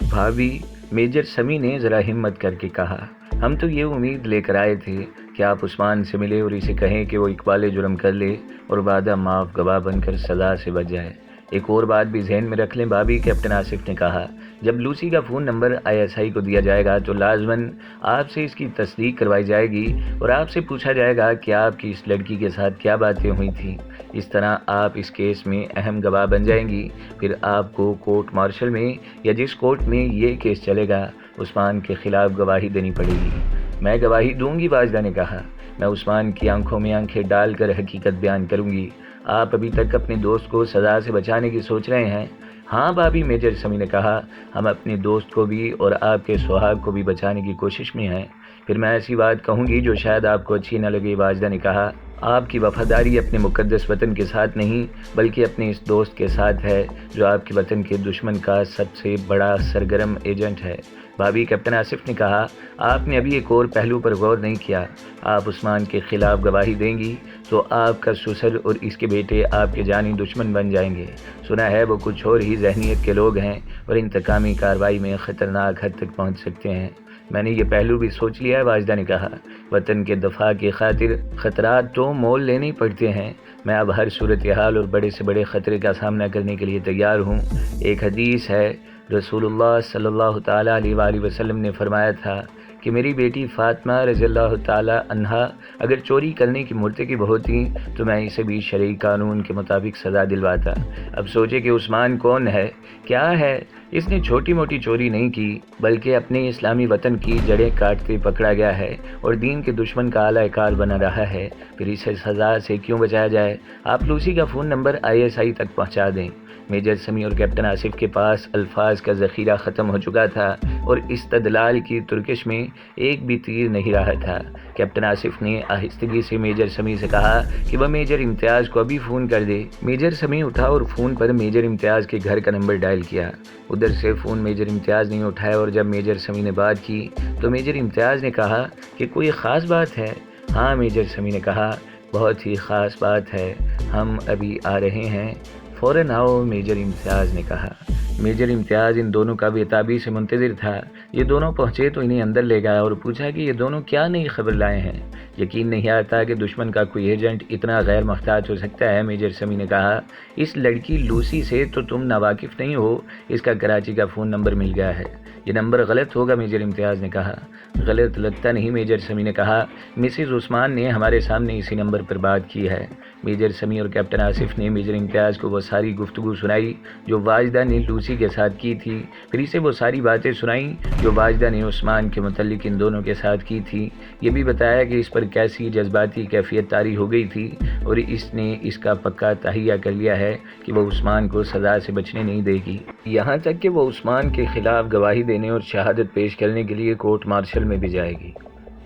भाभी, मेजर समी ने ज़रा हिम्मत करके कहा, हम तो ये उम्मीद लेकर आए थे कि आप उस्मान से मिले और इसे कहें कि वो इकबाल जुर्म कर ले और वादा माफ़ गवाह बनकर सज़ा से बच जाए। एक और बात भी जहन में रख लें भाभी, कैप्टन आसिफ ने कहा, जब लूसी का फ़ोन नंबर आईएसआई को दिया जाएगा तो लाजमन आपसे इसकी तस्दीक करवाई जाएगी और आपसे पूछा जाएगा कि आपकी इस लड़की के साथ क्या बातें हुई थीं। इस तरह आप इस केस में अहम गवाह बन जाएंगी। फिर आपको कोर्ट मार्शल में या जिस कोर्ट में ये केस चलेगा उस्मान के खिलाफ गवाही देनी पड़ेगी। मैं गवाही दूंगी, वाजदा ने कहा। मैं उस्मान की आंखों में आंखें डालकर हकीकत बयान करूंगी। आप अभी तक अपने दोस्त को सज़ा से बचाने की सोच रहे हैं? हाँ भाभी, मेजर समी ने कहा, हम अपने दोस्त को भी और आपके सुहाग को भी बचाने की कोशिश में हैं। फिर मैं ऐसी बात कहूँगी जो शायद आपको अच्छी न लगे, वाजदा ने कहा। आपकी वफादारी अपने मुक़द्दस वतन के साथ नहीं बल्कि अपने इस दोस्त के साथ है जो आपके वतन के दुश्मन का सबसे बड़ा सरगर्म एजेंट है। भाभी, कैप्टन आसिफ ने कहा, आपने अभी एक और पहलू पर गौर नहीं किया। आप उस्मान के खिलाफ गवाही देंगी तो आपका ससुर और इसके बेटे आपके जानी दुश्मन बन जाएंगे। सुना है वो कुछ और ही जहनीत के लोग हैं और इंतकामी कार्रवाई में ख़तरनाक हद तक पहुंच सकते हैं। मैंने ये पहलू भी सोच लिया है, वाजदा ने कहा। वतन के दफा की खातिर ख़तरात तो मोल लेने ही पड़ते हैं। मैं अब हर सूरत हाल और बड़े से बड़े ख़तरे का सामना करने के लिए तैयार हूँ। एक हदीस है, रसूलुल्लाह सल्लल्लाहु ताला अलैहि वसल्लम ने फरमाया था कि मेरी बेटी फ़ातिमा रज़ियल्लाहु ताला अन्हा अगर चोरी करने की मुर्तकिब होती तो मैं इसे भी शरई कानून के मुताबिक सज़ा दिलवाता। अब सोचे कि उस्मान कौन है, क्या है। इसने छोटी मोटी चोरी नहीं की बल्कि अपने इस्लामी वतन की जड़ें काटते पकड़ा गया है और दीन के दुश्मन का आला कार बना रहा है। फिर इसे सज़ा से क्यों बचाया जाए? आप लूसी का फ़ोन नंबर आईएसआई तक पहुंचा दें। मेजर समी और कैप्टन आसिफ के पास अल्फाज का ज़ख़ीरा ख़त्म हो चुका था और इस्तदलाल की तुर्किश में एक भी तीर नहीं रहा था। कैप्टन आसिफ ने आहिस्तगी से मेजर समी से कहा कि वह मेजर इम्तियाज़ को अभी फ़ोन कर दे। मेजर समी उठा और फ़ोन पर मेजर इम्तियाज़ के घर का नंबर डायल किया। उधर से फ़ोन मेजर इम्तियाज़ ने उठाया और जब मेजर समी ने बात की तो मेजर इम्तियाज़ ने कहा कि कोई ख़ास बात है? हाँ, मेजर समी ने कहा, बहुत ही ख़ास बात है, हम अभी आ रहे हैं, फ़ौरन आओ, मेजर इम्तियाज़ ने कहा। मेजर इम्तियाज़ इन दोनों का बेताबी से मुंतज़िर था। ये दोनों पहुँचे तो इन्हें अंदर ले गया और पूछा कि ये दोनों क्या नई खबर लाए हैं। यकीन नहीं आता कि दुश्मन का कोई एजेंट इतना गैर मुहताज हो सकता है। मेजर समी ने कहा, इस लड़की लूसी से तो तुम नावाकिफ़ नहीं हो, इसका कराची का फ़ोन नंबर मिल गया है। ये नंबर गलत होगा, मेजर इम्तियाज़ ने कहा। गलत लगता नहीं, मेजर समी ने कहा, मिसेज़ उस्मान ने हमारे सामने इसी नंबर पर बात की है। मेजर समी और कैप्टन आसिफ ने मेजर इम्तियाज़ को वो सारी गुफ्तगू सुनाई जो वाजिदा ने लूसी के साथ की थी। फिर इसे वो सारी बातें सुनाई जो वाजिदा ने उस्मान के मुतल्लिक इन दोनों के साथ की थी। ये भी बताया कि इस पर कैसी जज्बाती कैफियत तारी हो गई थी और इसने इसका पक्का तहैया कर लिया है कि वह उस्मान को सज़ा से बचने नहीं देगी, यहाँ तक कि वह उस्मान के खिलाफ गवाही देने और शहादत पेश करने के लिए कोर्ट मार्शल में भी जाएगी।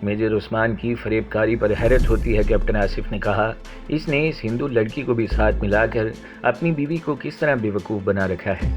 मेजर उस्मान की फरेबकारी पर हैरत होती है, कैप्टन आसिफ ने कहा। इसने इस हिंदू लड़की को भी साथ मिलाकर अपनी बीवी को किस तरह बेवकूफ़ बना रखा है।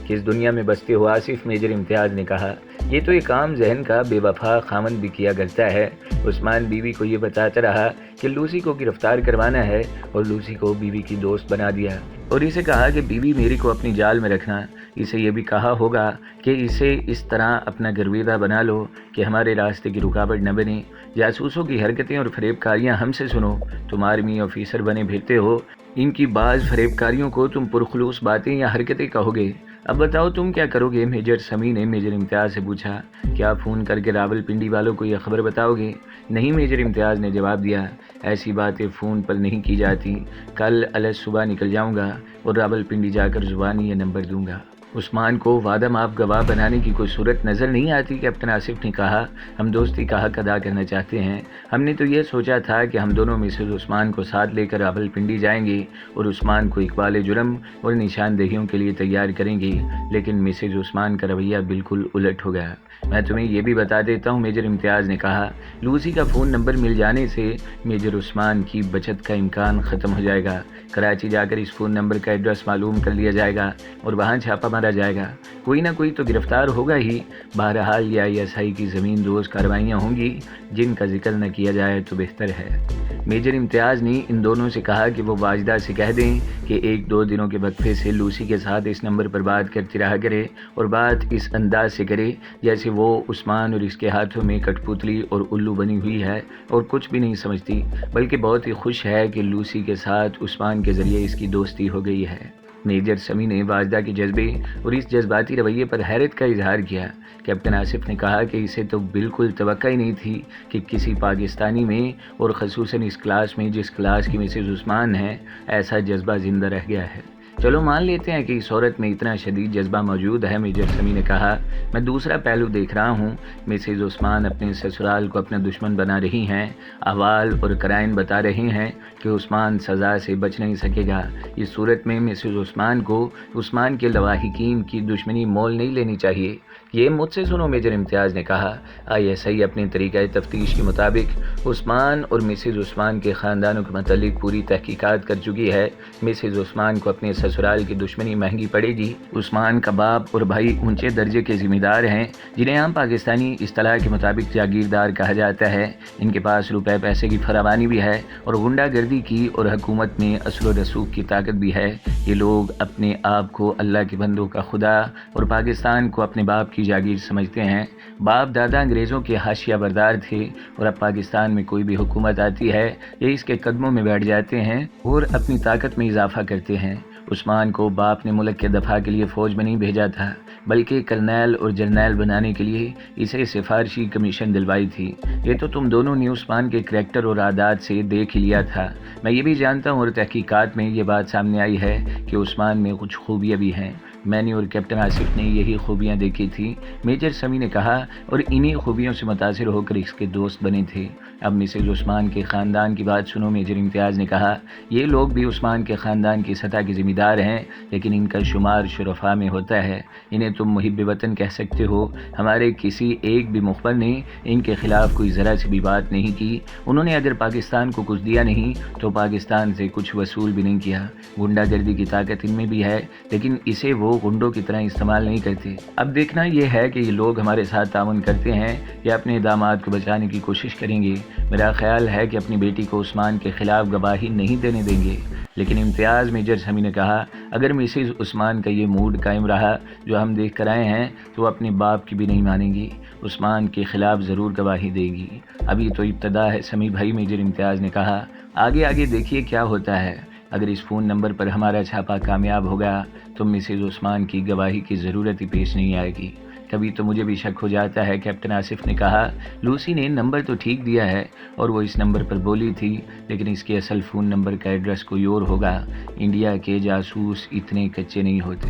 किस दुनिया में बसते हो आसिफ, मेजर इम्तियाज़ ने कहा। ये तो एक आम जहन का बेवफा खामन भी किया करता है। उस्मान बीवी को ये बताता रहा कि लूसी को गिरफ्तार करवाना है और लूसी को बीवी की दोस्त बना दिया और इसे कहा कि बीवी मेरी को अपनी जाल में रखना। इसे ये भी कहा होगा कि इसे इस तरह अपना गर्विदा बना लो कि हमारे रास्ते की रुकावट न बने। जासूसों की हरकतें और फरेबकारियाँ हमसे सुनो। तुम आर्मी ऑफिसर बने फिरते हो, इनकी बाज़ फरेबकारियों को तुम पुरखलूस बातें या हरकतें कहोगे। अब बताओ तुम क्या करोगे? मेजर समी ने मेजर इम्तियाज़ से पूछा। क्या फ़ोन करके रावलपिंडी वालों को यह खबर बताओगे? नहीं, मेजर इम्तियाज़ ने जवाब दिया, ऐसी बातें फ़ोन पर नहीं की जाती। कल अलग सुबह निकल जाऊंगा और रावलपिंडी जाकर ज़ुबानी ये नंबर दूंगा। उस्मान को वादा माफ़ गवाह बनाने की कोई सूरत नज़र नहीं आती, कैप्टन आसिफ ने कहा। हम दोस्ती का हक अदा करना चाहते हैं। हमने तो ये सोचा था कि हम दोनों मिसेज़ उस्मान को साथ लेकर रावलपिंडी जाएंगे और उस्मान को इकबाल जुर्म और निशानदेहियों के लिए तैयार करेंगे, लेकिन मिसेज़ उस्मान का रवैया बिल्कुल उलट हो गया। मैं तुम्हें यह भी बता देता हूँ, मेजर इम्तियाज़ ने कहा, लूसी का फ़ोन नंबर मिल जाने से मेजर उस्मान की बचत का इम्कान ख़त्म हो जाएगा। कराची जाकर इस फ़ोन नंबर का एड्रेस मालूम कर लिया जाएगा और वहाँ छापा मारा जाएगा, कोई ना कोई तो गिरफ्तार होगा ही। बहरहाल ये ISI की ज़मीन दोज कार्रवाइयाँ होंगी जिनका जिक्र न किया जाए तो बेहतर है। मेजर इम्तियाज़ ने इन दोनों से कहा कि वो वाजिदा से कह दें कि 1-2 दिनों के वक्फे से लूसी के साथ इस नंबर पर बात करती रहा करे और बात इस अंदाज से करे जैसे वो उस्मान और इसके हाथों में कठपुतली और उल्लू बनी हुई है और कुछ भी नहीं समझती, बल्कि बहुत ही खुश है कि लूसी के साथ उस्मान के ज़रिए इसकी दोस्ती हो गई है। मेजर समी ने वाजदा के जज्बे और इस जज्बाती रवैये पर हैरत का इजहार किया। कैप्टन आसिफ ने कहा कि इसे तो बिल्कुल तवक्का ही नहीं थी कि किसी पाकिस्तानी में और ख़ुसूसन इस क्लास में जिस क्लास की मिसेज़ उस्मान है ऐसा जज्बा ज़िंदा रह गया है। चलो मान लेते हैं कि इस औरत में इतना शदीद जज्बा मौजूद है। मेजर समी ने कहा, मैं दूसरा पहलू देख रहा हूँ। मिसेज़ उस्मान अपने ससुराल को अपना दुश्मन बना रही हैं, अहवाल और कराइन बता रहे हैं कि उस्मान सज़ा से बच नहीं सकेगा। इस सूरत में मिसेज़ उस्मान को उस्मान के लवाहिकीन की दुश्मनी मोल नहीं लेनी चाहिए। ये मुझसे सुनो, मेजर इम्तियाज़ ने कहा। ISI अपने तरीक़ा तफ्तीश के मुताबिक उस्मान और मिसेज़ उस्मान के ख़ानदानों के मतलब पूरी तहकीकात कर चुकी है। मिसेज़ उस्मान को अपने ससुराल की दुश्मनी महंगी पड़ेगी। उस्मान का बाप और भाई ऊंचे दर्जे के ज़िम्मेदार हैं, जिन्हें आम पाकिस्तानी इस्तिलाह के मुताबिक जागीरदार कहा जाता है। इनके पास रुपए पैसे की फरावानी भी है और गुंडागर्दी की और हुकूमत में असर व रसूख की ताकत भी है। ये लोग अपने आप को अल्लाह के बंदों का खुदा और पाकिस्तान को अपने बाप की जागीर समझते हैं। बाप दादा अंग्रेज़ों के हाशिया बरदार थे और अब पाकिस्तान में कोई भी हुकूमत आती है ये इसके कदमों में बैठ जाते हैं और अपनी ताकत में इजाफा करते हैं। उस्मान को बाप ने मुल्क के दफा के लिए फ़ौज में नहीं भेजा था, बल्कि कर्नल और जर्नल बनाने के लिए इसे सिफारशी कमीशन दिलवाई थी। ये तो तुम दोनों ने उस्मान के करैक्टर और आदात से देख ही लिया था। मैं ये भी जानता हूँ और तहकीकात में ये बात सामने आई है कि उस्मान में कुछ खूबियाँ भी हैं। मैंने और कैप्टन आसिफ ने यही खूबियाँ देखी थी, मेजर समी ने कहा, और इन्हीं खूबियों से मुतासिर होकर इसके दोस्त बने थे। अब मिसेज़ उस्मान के ख़ानदान की बात सुनो, मेजर इम्तियाज़ ने कहा। ये लोग भी उस्मान के ख़ानदान की सतह के ज़िम्मेदार हैं, लेकिन इनका शुमार शुरफा में होता है। इन्हें तुम मुहिब वतन कह सकते हो। हमारे किसी एक भी मुखबर ने इनके ख़िलाफ़ कोई ज़रा सी भी बात नहीं की। उन्होंने अगर पाकिस्तान को कुछ दिया नहीं तो पाकिस्तान से कुछ वसूल भी नहीं किया। गुंडागर्दी की ताकत इनमें भी है, लेकिन इसे वो गुंडों की तरह इस्तेमाल नहीं करते। अब देखना यह है कि ये लोग हमारे साथ ताउन करते हैं या अपने दामाद को बचाने की कोशिश करेंगे। मेरा ख्याल है कि अपनी बेटी को उस्मान के खिलाफ गवाही नहीं देने देंगे। लेकिन इम्तियाज़, मेजर समी ने कहा, अगर मिसेज़ उस्मान का ये मूड कायम रहा जो हम देख कर आए हैं तो अपने बाप की भी नहीं मानेंगी, उस्मान के ख़िलाफ़ ज़रूर गवाही देगी। अभी तो इब्तदा है समी भाई, मेजर इम्तियाज़ ने कहा। आगे आगे देखिए क्या होता है। अगर इस फ़ोन नंबर पर हमारा छापा कामयाब होगा तो मिसेज़ उस्मान की गवाही की ज़रूरत ही पेश नहीं आएगी। कभी तो मुझे भी शक हो जाता है, कैप्टन आसिफ ने कहा। लूसी ने नंबर तो ठीक दिया है और वो इस नंबर पर बोली थी, लेकिन इसके असल फ़ोन नंबर का एड्रेस कोई और होगा। इंडिया के जासूस इतने कच्चे नहीं होते।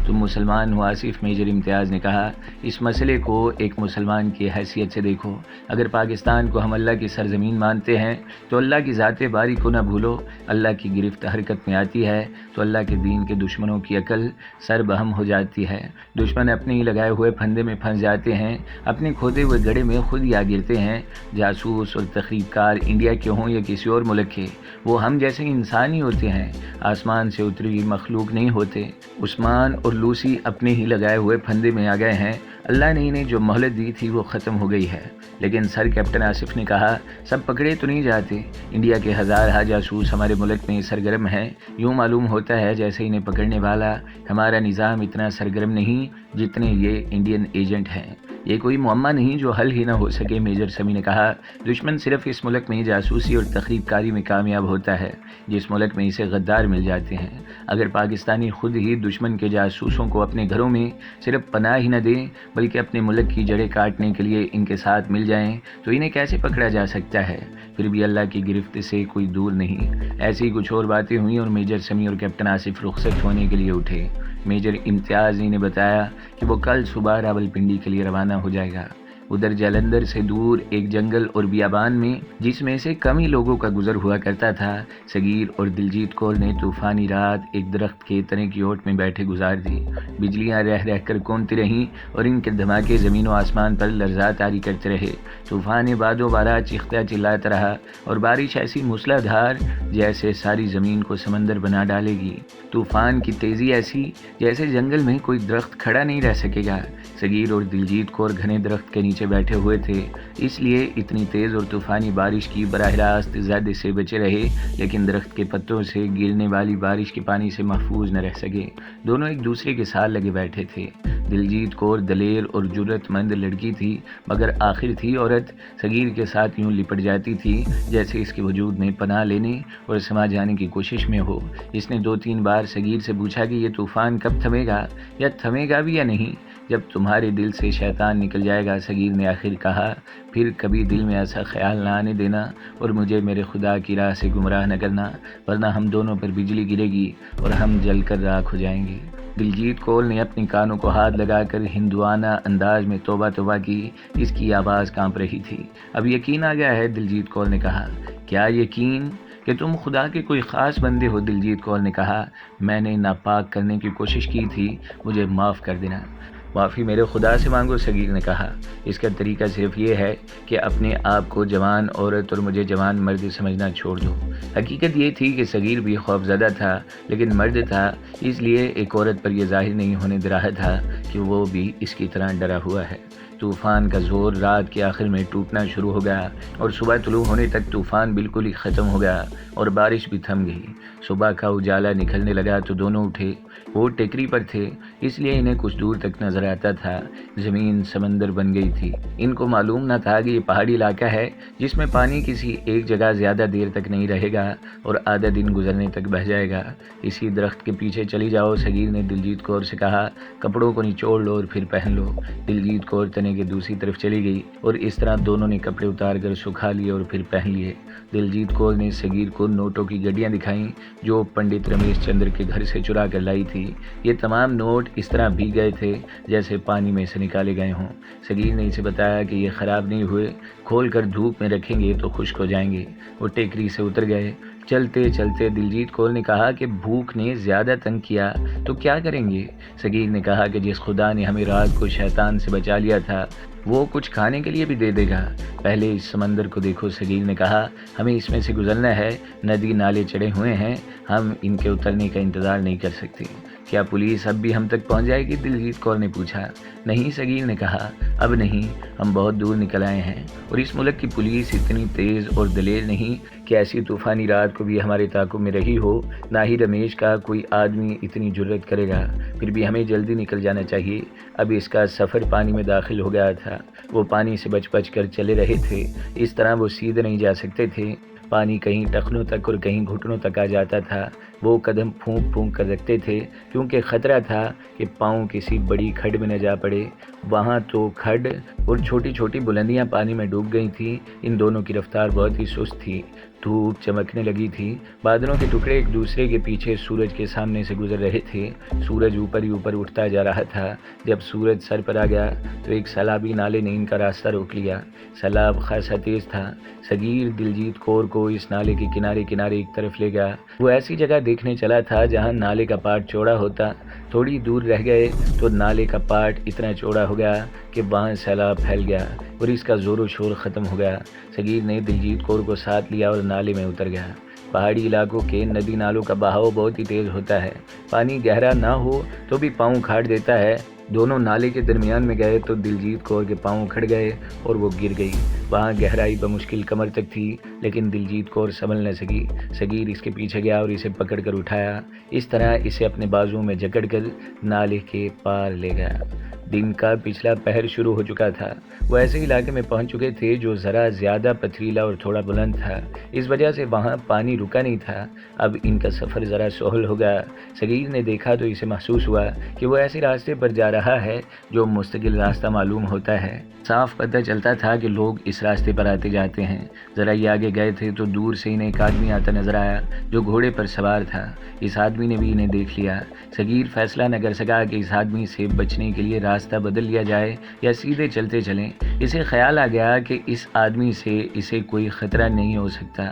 तुम मुसलमान हो आसिफ, मेजर इम्तियाज़ ने कहा। इस मसले को एक मुसलमान की हैसियत से देखो। अगर पाकिस्तान को हम अल्लाह की सरजमीन मानते हैं तो अल्लाह की ज़ाते बारी को न भूलो। अल्लाह की गिरफ्त हरकत में आती है तो अल्लाह के दीन के दुश्मनों की अकल सरबहम हो जाती है। दुश्मन अपने ही लगाए हुए फंदे में फंस जाते हैं, अपने खोदे हुए गड्ढे में खुद ही आ गिरते हैं। जासूस और तखरीबकार इंडिया के हों या किसी और मुल्क के, वो हम जैसे इंसान ही होते हैं, आसमान से उतरी हुई मखलूक नहीं होते। उस्मान और लूसी अपने ही लगाए हुए फंदे में आ गए हैं। अल्लाह ने इन्हें जो मोहलत दी थी वो ख़त्म हो गई है। लेकिन सर, कैप्टन आसिफ ने कहा, सब पकड़े तो नहीं जाते। इंडिया के हज़ार जासूस हमारे मुल्क में सरगर्म हैं। यूँ मालूम होता है जैसे इन्हें पकड़ने वाला हमारा निज़ाम इतना सरगर्म नहीं जितने ये इंडियन एजेंट हैं। ये कोई मुअम्मा नहीं जो हल ही ना हो सके, मेजर समी ने कहा। दुश्मन सिर्फ इस मुल्क में जासूसी और तखरीबकारी में कामयाब होता है जिस मुल्क में इसे गद्दार मिल जाते हैं। अगर पाकिस्तानी खुद ही दुश्मन के जासूसों को अपने घरों में सिर्फ पनाह ही न दें बल्कि अपने मुल्क की जड़ें काटने के लिए इनके साथ मिल जाएं तो इन्हें कैसे पकड़ा जा सकता है। फिर भी अल्लाह की गिरफ्त से कोई दूर नहीं। ऐसी कुछ और बातें हुई और मेजर समी और कैप्टन आसिफ रुखसत होने के लिए उठे। मेजर इम्तियाज़ ने बताया कि वो कल सुबह रावलपिंडी के लिए रवाना हो जाएगा। ادھر جلندر سے دور ایک جنگل اور بیابان میں جس میں سے کم ہی لوگوں کا گزر ہوا کرتا تھا، صغیر اور دلجیت کور نے طوفانی رات ایک درخت کے تنے کی اوٹ میں بیٹھے گزار دی۔ بجلیاں رہ رہ کر کونتی رہیں اور ان کے دھماکے زمین و آسمان پر لرزاں طاری کرتے رہے۔ طوفان بعد و بارہ چیختا چلاتا رہا اور بارش ایسی موسلا دھار جیسے ساری زمین کو سمندر بنا ڈالے گی۔ طوفان کی تیزی ایسی جیسے جنگل میں کوئی درخت کھڑا نہیں رہ سکے گا۔ صغیر اور دلجیت کور گھنے درخت کے نیچے بیٹھے ہوئے تھے، اس لیے اتنی تیز اور طوفانی بارش کی براہ راست زیادہ سے بچے رہے، لیکن درخت کے پتوں سے گرنے والی بارش کے پانی سے محفوظ نہ رہ سکے۔ دونوں ایک دوسرے کے ساتھ لگے بیٹھے تھے۔ دلجیت کور دلیر اور جرأت مند لڑکی تھی، مگر آخر تھی عورت صغیر کے ساتھ یوں لپٹ جاتی تھی جیسے اس کے وجود میں پناہ لینے اور سما جانے کی کوشش میں ہو۔ اس نے 2-3 بار صغیر سے پوچھا کہ یہ طوفان کب تھمے گا، یا تھمے گا بھی یا نہیں؟ جب تمہارے دل سے شیطان نکل جائے گا، صغیر نے آخر کہا، پھر کبھی دل میں ایسا خیال نہ آنے دینا اور مجھے میرے خدا کی راہ سے گمراہ نہ کرنا، ورنہ ہم دونوں پر بجلی گرے گی اور ہم جل کر راکھ ہو جائیں گے۔ دلجیت کور نے اپنی کانوں کو ہاتھ لگا کر ہندوانہ انداز میں توبہ توبہ کی، اس کی آواز کانپ رہی تھی۔ اب یقین آ گیا ہے، دلجیت کور نے کہا۔ کیا یقین؟ کہ تم خدا کے کوئی خاص بندے ہو، دلجیت کور نے کہا۔ میں نے ناپاک کرنے کی کوشش کی تھی، مجھے معاف کر دینا۔ معافی میرے خدا سے مانگو، صغیر نے کہا۔ اس کا طریقہ صرف یہ ہے کہ اپنے آپ کو جوان عورت اور مجھے جوان مرد سمجھنا چھوڑ دو۔ حقیقت یہ تھی کہ صغیر بھی خوفزدہ تھا، لیکن مرد تھا، اس لیے ایک عورت پر یہ ظاہر نہیں ہونے دے رہا تھا کہ وہ بھی اس کی طرح ڈرا ہوا ہے۔ طوفان کا زور رات کے آخر میں ٹوٹنا شروع ہو گیا اور صبح طلوع ہونے تک طوفان بالکل ہی ختم ہو گیا اور بارش بھی تھم گئی۔ صبح کا اجالا نکلنے لگا تو دونوں اٹھے۔ وہ ٹیکری پر تھے، اس لیے انہیں کچھ دور تک نظر آتا تھا۔ زمین سمندر بن گئی تھی۔ ان کو معلوم نہ تھا کہ یہ پہاڑی علاقہ ہے جس میں پانی کسی ایک جگہ زیادہ دیر تک نہیں رہے گا اور آدھا دن گزرنے تک بہہ جائے گا۔ اسی درخت کے پیچھے چلی جاؤ، صغیر نے دلجیت کور سے کہا۔ کپڑوں کو نچوڑ لو اور پھر پہن لو۔ دلجیت کور تنے کے دوسری طرف چلی گئی اور اس طرح دونوں نے کپڑے اتار کر سکھا لیے اور پھر پہن لیے۔ دلجیت کور نے صغیر کو نوٹوں کی گڈیاں دکھائیں جو پنڈت رمیش چندر کے گھر سے چرا کر لائی تھی۔ یہ تمام نوٹ اس طرح بھیگ گئے تھے جیسے پانی میں سے نکالے گئے ہوں۔ صغیر نے اسے بتایا کہ یہ خراب نہیں ہوئے، کھول کر دھوپ میں رکھیں گے تو خشک ہو جائیں گے۔ وہ ٹیکری سے اتر گئے۔ چلتے چلتے دلجیت کور نے کہا کہ بھوک نے زیادہ تنگ کیا تو کیا کریں گے؟ صغیر نے کہا کہ جس خدا نے ہمیں رات کو شیطان سے بچا لیا تھا وہ کچھ کھانے کے لیے بھی دے دے گا۔ پہلے اس سمندر کو دیکھو، صغیر نے کہا، ہمیں اس میں سے گزرنا ہے، ندی نالے چڑھے ہوئے ہیں، ہم ان کے اترنے کا انتظار نہیں کر سکتے۔ کیا پولیس اب بھی ہم تک پہنچ جائے گی؟ دلجیت کور نے پوچھا۔ نہیں، صغیر نے کہا، اب نہیں، ہم بہت دور نکل آئے ہیں اور اس ملک کی پولیس اتنی تیز اور دلیر نہیں کہ ایسی طوفانی رات کو بھی ہمارے تعاقب میں رہی ہو۔ نہ ہی رمیش کا کوئی آدمی اتنی جرأت کرے گا۔ پھر بھی ہمیں جلدی نکل جانا چاہیے۔ اب اس کا سفر پانی میں داخل ہو گیا تھا۔ وہ پانی سے بچ بچ کر چلے رہے تھے، اس طرح وہ سیدھے نہیں جا سکتے تھے۔ پانی کہیں ٹخنوں تک اور کہیں گھٹنوں تک آ جاتا تھا۔ وہ قدم پھونک پھونک کر رکھتے تھے کیونکہ خطرہ تھا کہ پاؤں کسی بڑی کھڈ میں نہ جا پڑے۔ وہاں تو کھڈ اور چھوٹی چھوٹی بلندیاں پانی میں ڈوب گئی تھیں۔ ان دونوں کی رفتار بہت ہی سست تھی۔ دھوپ چمکنے لگی تھی، بادلوں کے ٹکڑے ایک دوسرے کے پیچھے سورج کے سامنے سے گزر رہے تھے۔ سورج اوپر ہی اوپر اٹھتا جا رہا تھا۔ جب سورج سر پر آ گیا تو ایک سیلابی نالے نے ان کا راستہ روک لیا۔ سیلاب خاصا تیز تھا۔ صغیر دلجیت کور کو اس نالے کے کنارے کنارے ایک طرف لے گیا۔ وہ ایسی جگہ دیکھنے چلا تھا جہاں نالے کا پاٹ چوڑا ہوتا۔ تھوڑی دور رہ گئے تو نالے کا پاٹ اتنا چوڑا ہو گیا کہ وہاں سیلاب پھیل گیا اور اس کا زور و شور ختم ہو گیا۔ صغیر نے دلجیت کور کو ساتھ لیا اور نالے میں اتر گیا۔ پہاڑی علاقوں کے ندی نالوں کا بہاؤ بہت ہی تیز ہوتا ہے۔ پانی گہرا نہ ہو تو بھی پاؤں کھاڑ دیتا ہے۔ دونوں نالے کے درمیان میں گئے تو دلجیت کور کے پاؤں کھڑ گئے اور وہ گر گئی۔ وہاں گہرائی بمشکل کمر تک تھی، لیکن دلجیت کور سنبھل نہ سکی۔ صغیر اس کے پیچھے گیا اور اسے پکڑ کر اٹھایا، اس طرح اسے اپنے بازو میں جکڑ کر نالے کے پار لے گیا۔ دن کا پچھلا پہر شروع ہو چکا تھا۔ وہ ایسے علاقے میں پہنچ چکے تھے جو ذرا زیادہ پتھریلا اور تھوڑا بلند تھا، اس وجہ سے وہاں پانی رکا نہیں تھا۔ اب ان کا سفر ذرا سہل ہو گیا۔ صغیر نے دیکھا تو اسے محسوس ہوا کہ وہ ایسے راستے پر جا رہا ہے جو مستقل راستہ معلوم ہوتا ہے۔ صاف پتہ چلتا تھا کہ لوگ اس راستے پر آتے جاتے ہیں۔ ذرا یہ آگے گئے تھے تو دور سے انہیں ایک آدمی آتا نظر آیا جو گھوڑے پر سوار تھا۔ اس آدمی نے بھی انہیں دیکھ لیا۔ صغیر فیصلہ نہ کر سکا کہ اس آدمی سے بچنے کے لیے راہ راستہ بدل لیا جائے یا سیدھے چلتے چلیں۔ اسے خیال آ گیا کہ اس آدمی سے اسے کوئی خطرہ نہیں ہو سکتا۔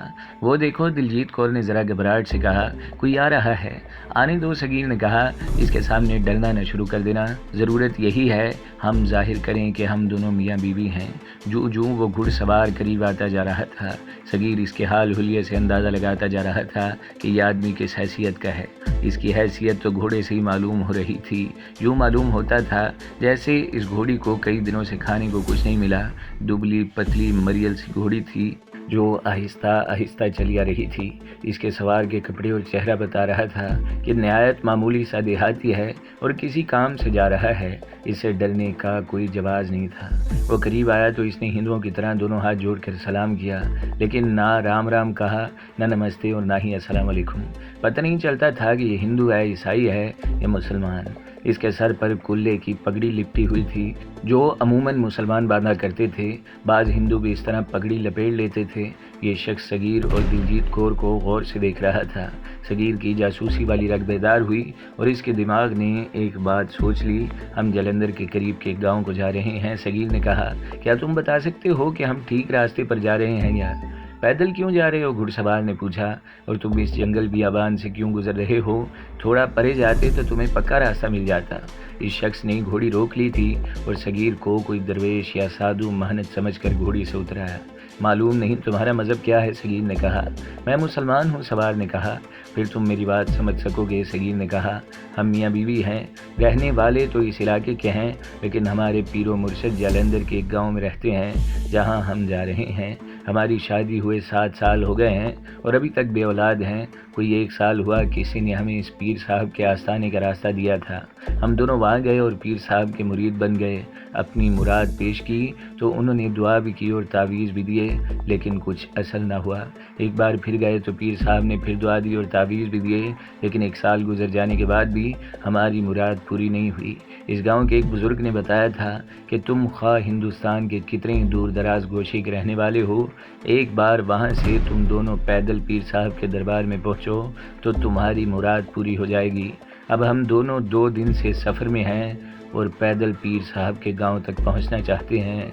وہ دیکھو، دلجیت کور نے ذرا گھبراہٹ سے کہا، کوئی آ رہا ہے۔ آنے دو، صغیر نے کہا، اس کے سامنے ڈرنا نہ شروع کر دینا۔ ضرورت یہی ہے ہم ظاہر کریں کہ ہم دونوں میاں بیوی ہیں۔ جو وہ گھڑ سوار قریب آتا جا رہا تھا، صغیر اس کے حال حلیے سے اندازہ لگاتا جا رہا تھا کہ یہ آدمی کس حیثیت کا ہے۔ اس کی حیثیت تو گھوڑے سے ہی معلوم ہو رہی تھی۔ یوں معلوم ہوتا تھا جیسے اس گھوڑی کو کئی دنوں سے کھانے کو کچھ نہیں ملا۔ دبلی پتلی مریل سی گھوڑی تھی جو آہستہ آہستہ چلی آ رہی تھی۔ اس کے سوار کے کپڑے اور چہرہ بتا رہا تھا کہ نہایت معمولی سا دیہاتی ہے اور کسی کام سے جا رہا ہے۔ اسے ڈرنے کا کوئی جواز نہیں تھا۔ وہ قریب آیا تو اس نے ہندوؤں کی طرح دونوں ہاتھ جوڑ کر سلام کیا، لیکن نہ رام رام کہا، نہ نمستے اور نہ ہی السلام علیکم۔ پتہ نہیں چلتا تھا کہ یہ ہندو ہے، عیسائی ہے یا مسلمان۔ اس کے سر پر کلے کی پگڑی لپٹی ہوئی تھی جو عموماً مسلمان باندھا کرتے تھے۔ بعض ہندو بھی اس طرح پگڑی لپیٹ لیتے تھے۔ یہ شخص صغیر اور دلجیت کور کو غور سے دیکھ رہا تھا۔ صغیر کی جاسوسی والی رگ بیدار ہوئی اور اس کے دماغ نے ایک بات سوچ لی۔ ہم جلندھر کے قریب کے گاؤں کو جا رہے ہیں، صغیر نے کہا۔ کیا تم بتا سکتے ہو کہ ہم ٹھیک راستے پر جا رہے ہیں یا پیدل کیوں جا رہے ہو؟ گھڑ سوار نے پوچھا۔ اور تم اس جنگل بیابان سے کیوں گزر رہے ہو؟ تھوڑا پرے جاتے تو تمہیں پکا راستہ مل جاتا۔ اس شخص نے گھوڑی روک لی تھی اور صغیر کو کوئی درویش یا سادھو مہنت سمجھ کر گھوڑی سے اترایا۔ معلوم نہیں تمہارا مذہب کیا ہے؟ صغیر نے کہا۔ میں مسلمان ہوں، سوار نے کہا۔ پھر تم میری بات سمجھ سکو گے، صغیر نے کہا۔ ہم میاں بیوی ہیں، رہنے والے تو اس علاقے کے ہیں، لیکن ہمارے پیر و مرشد جلندھر کے ایک گاؤں میں رہتے ہیں جہاں ہم جا رہے ہیں۔ ہماری شادی ہوئے 7 سال ہو گئے ہیں اور ابھی تک بے اولاد ہیں۔ کوئی 1 سال ہوا کسی نے ہمیں اس پیر صاحب کے آستانے کا راستہ دیا تھا۔ ہم دونوں وہاں گئے اور پیر صاحب کے مرید بن گئے۔ اپنی مراد پیش کی تو انہوں نے دعا بھی کی اور تعویذ بھی دیے، لیکن کچھ اثر نہ ہوا۔ ایک بار پھر گئے تو پیر صاحب نے پھر دعا دی اور تعویذ بھی دیے، لیکن 1 سال گزر جانے کے بعد بھی ہماری مراد پوری نہیں ہوئی۔ اس گاؤں کے ایک بزرگ نے بتایا تھا کہ تم خواہ ہندوستان کے کتنے دور دراز گوشے کے رہنے والے ہو، ایک بار وہاں سے تم دونوں پیدل پیر صاحب کے دربار میں پہنچو تو تمہاری مراد پوری ہو جائے گی۔ اب ہم دونوں 2 دن سے سفر میں ہیں اور پیدل پیر صاحب کے گاؤں تک پہنچنا چاہتے ہیں۔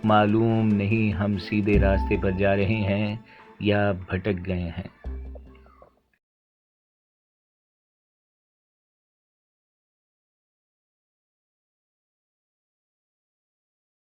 معلوم نہیں ہم سیدھے راستے پر جا رہے ہیں یا بھٹک گئے ہیں۔